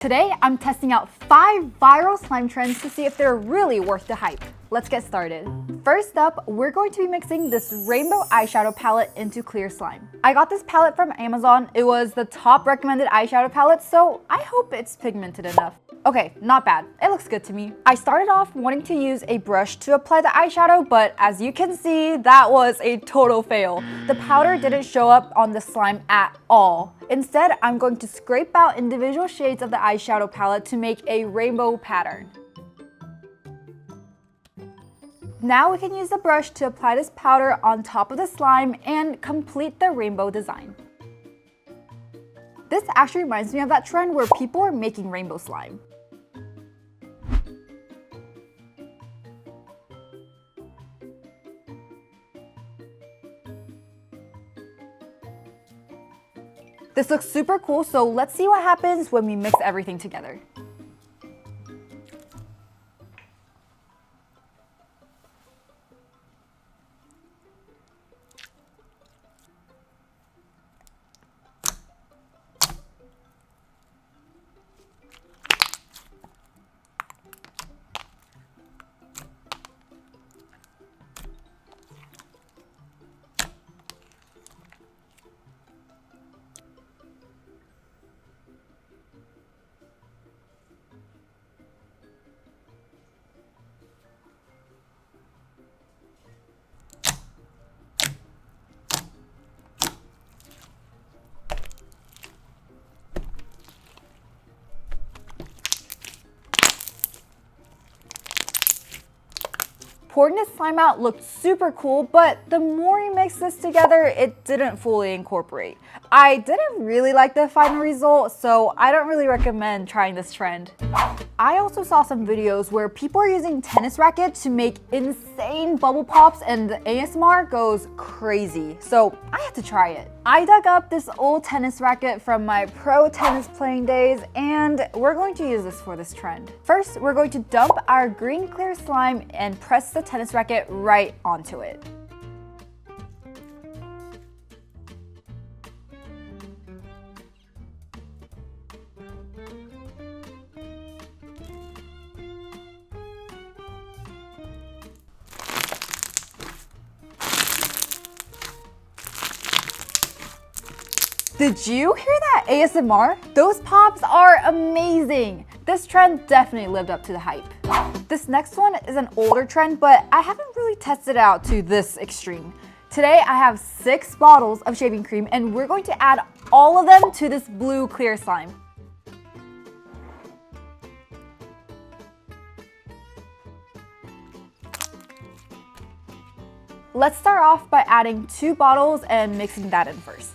Today, I'm testing out 5 viral slime trends to see if they're really worth the hype. Let's get started. First up, we're going to be mixing this rainbow eyeshadow palette into clear slime. I got this palette from Amazon. It was the top recommended eyeshadow palette, so I hope it's pigmented enough. Okay, not bad. It looks good to me. I started off wanting to use a brush to apply the eyeshadow, but as you can see, that was a total fail. The powder didn't show up on the slime at all. Instead, I'm going to scrape out individual shades of the eyeshadow palette to make a rainbow pattern. Now we can use the brush to apply this powder on top of the slime and complete the rainbow design. This actually reminds me of that trend where people are making rainbow slime. This looks super cool, so let's see what happens when we mix everything together. Pouring this slime out looked super cool, but the more you mix this together, it didn't fully incorporate. I didn't really like the final result, so I don't really recommend trying this trend. I also saw some videos where people are using tennis rackets to make insane bubble pops and the ASMR goes crazy, so I had to try it. I dug up this old tennis racket from my pro tennis playing days and we're going to use this for this trend. First, we're going to dump our green clear slime and press the tennis racket right onto it. Did you hear that ASMR? Those pops are amazing! This trend definitely lived up to the hype. This next one is an older trend, but I haven't really tested it out to this extreme. Today I have 6 bottles of shaving cream and we're going to add all of them to this blue clear slime. Let's start off by adding 2 bottles and mixing that in first.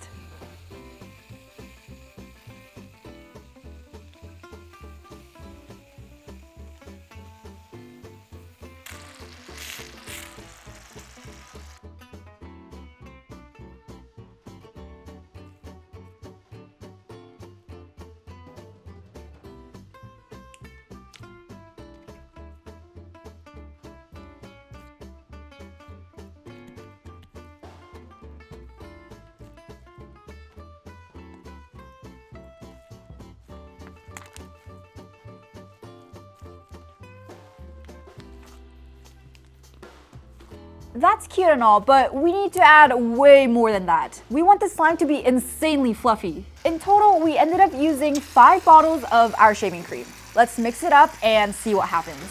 That's cute and all, but we need to add way more than that. We want the slime to be insanely fluffy. In total, we ended up using 5 bottles of our shaving cream. Let's mix it up and see what happens.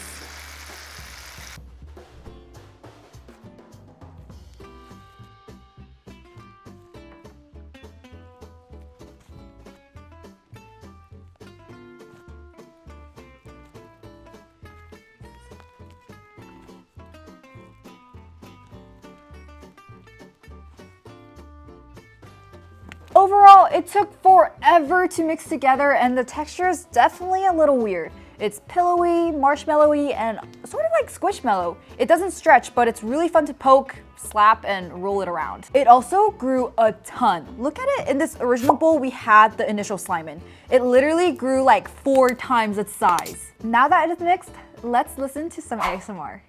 Overall, it took forever to mix together and the texture is definitely a little weird. It's pillowy, marshmallowy, and sort of like Squishmallow. It doesn't stretch, but it's really fun to poke, slap, and roll it around. It also grew a ton. Look at it in this original bowl we had the initial slime in. It literally grew like 4 times its size. Now that it is mixed, let's listen to some ASMR.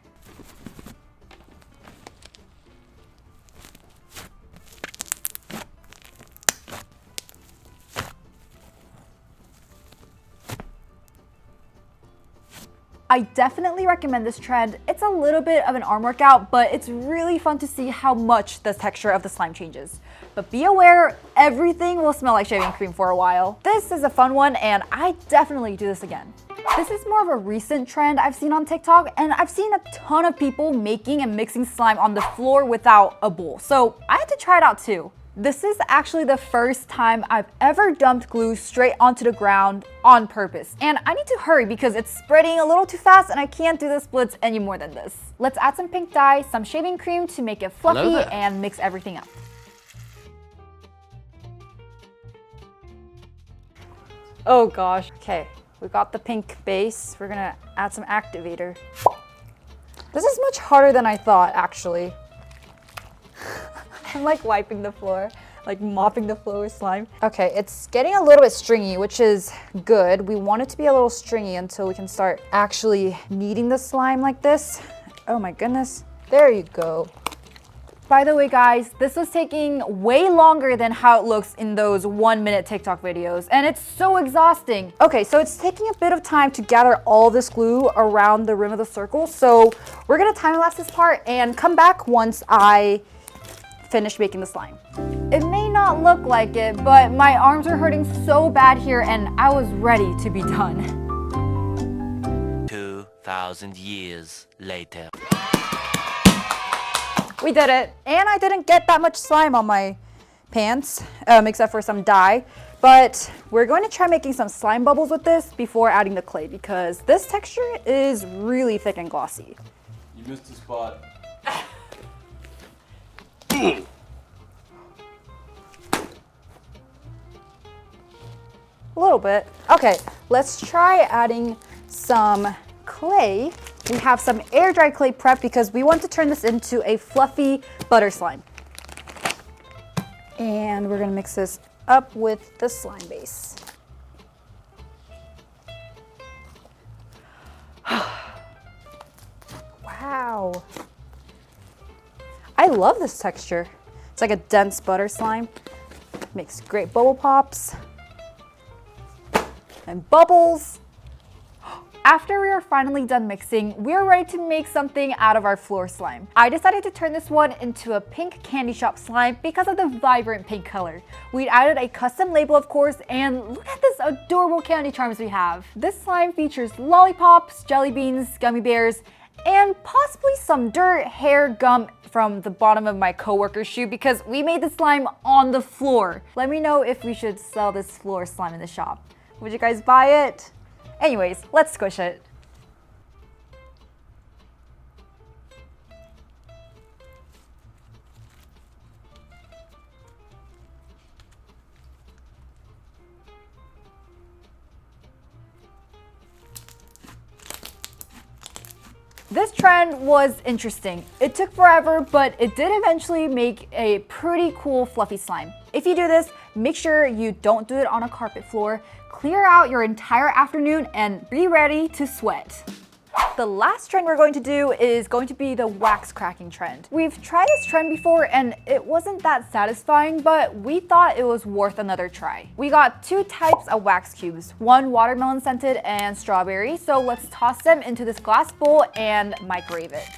I definitely recommend this trend. It's a little bit of an arm workout, but it's really fun to see how much the texture of the slime changes. But be aware, everything will smell like shaving cream for a while. This is a fun one, and I definitely do this again. This is more of a recent trend I've seen on TikTok, and I've seen a ton of people making and mixing slime on the floor without a bowl, so I had to try it out too. This is actually the first time I've ever dumped glue straight onto the ground on purpose. And I need to hurry because it's spreading a little too fast and I can't do the splits any more than this. Let's add some pink dye, some shaving cream to make it fluffy and mix everything up. Oh gosh. Okay, we got the pink base. We're gonna add some activator. This is much harder than I thought, actually. I'm like wiping the floor, like mopping the floor with slime. Okay, it's getting a little bit stringy, which is good. We want it to be a little stringy until we can start actually kneading the slime like this. Oh my goodness. There you go. By the way, guys, this was taking way longer than how it looks in those 1-minute TikTok videos, and it's so exhausting. Okay, so it's taking a bit of time to gather all this glue around the rim of the circle, so we're gonna time-lapse this part and come back once I finish making the slime. It may not look like it, but my arms are hurting so bad here and I was ready to be done. 2,000 years later. We did it, and I didn't get that much slime on my pants, except for some dye, but we're going to try making some slime bubbles with this before adding the clay because this texture is really thick and glossy. You missed a spot. A little bit. Okay, let's try adding some clay. We have some air dry clay prep because we want to turn this into a fluffy butter slime. And we're gonna mix this up with the slime base. Wow. I love this texture. It's like a dense butter slime. Makes great bubble pops and bubbles. After we are finally done mixing, we are ready to make something out of our floor slime. I decided to turn this one into a pink candy shop slime because of the vibrant pink color. We added a custom label, of course, and look at this adorable candy charms we have. This slime features lollipops, jelly beans, gummy bears, and possibly some dirt, hair, gum from the bottom of my coworker's shoe because we made the slime on the floor. Let me know if we should sell this floor slime in the shop. Would you guys buy it? Anyways, let's squish it. This trend was interesting. It took forever, but it did eventually make a pretty cool fluffy slime. If you do this, make sure you don't do it on a carpet floor. Clear out your entire afternoon and be ready to sweat. The last trend we're going to do is going to be the wax cracking trend. We've tried this trend before and it wasn't that satisfying, but we thought it was worth another try. We got 2 types of wax cubes, one watermelon scented and strawberry. So let's toss them into this glass bowl and microwave it.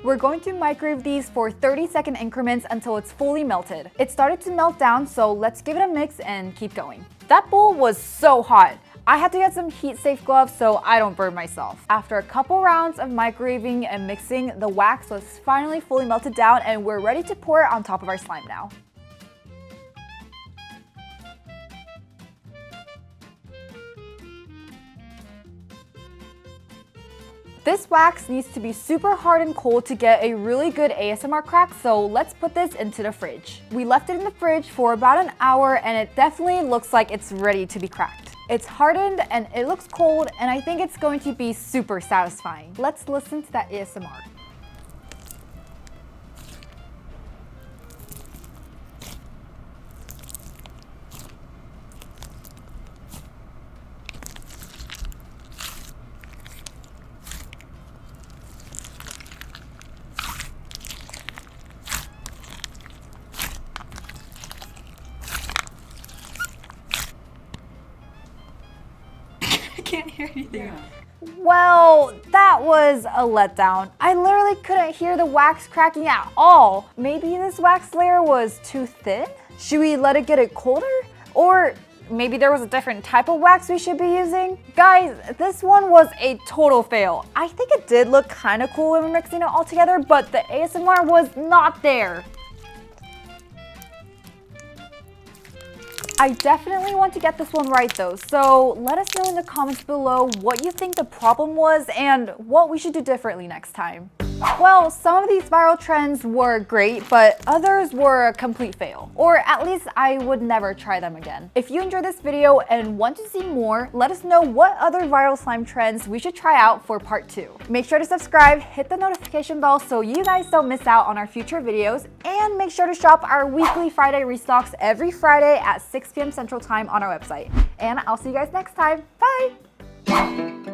We're going to microwave these for 30-second increments until it's fully melted. It started to melt down, so let's give it a mix and keep going. That bowl was so hot. I had to get some heat-safe gloves so I don't burn myself. After a couple rounds of microwaving and mixing, the wax was finally fully melted down and we're ready to pour it on top of our slime now. This wax needs to be super hard and cold to get a really good ASMR crack, so let's put this into the fridge. We left it in the fridge for about an hour and it definitely looks like it's ready to be cracked. It's hardened and it looks cold and I think it's going to be super satisfying. Let's listen to that ASMR. can't hear anything. Well, that was a letdown. I literally couldn't hear the wax cracking at all. Maybe this wax layer was too thin? Should we let it get colder? Or maybe there was a different type of wax we should be using? Guys, this one was a total fail. I think it did look kind of cool when we're mixing it all together, but the ASMR was not there. I definitely want to get this one right though, so let us know in the comments below what you think the problem was and what we should do differently next time. Well, some of these viral trends were great, but others were a complete fail. Or at least I would never try them again. If you enjoyed this video and want to see more, let us know what other viral slime trends we should try out for part 2. Make sure to subscribe, hit the notification bell so you guys don't miss out on our future videos, and make sure to shop our weekly Friday restocks every Friday at 6 p.m. Central Time on our website. And I'll see you guys next time. Bye!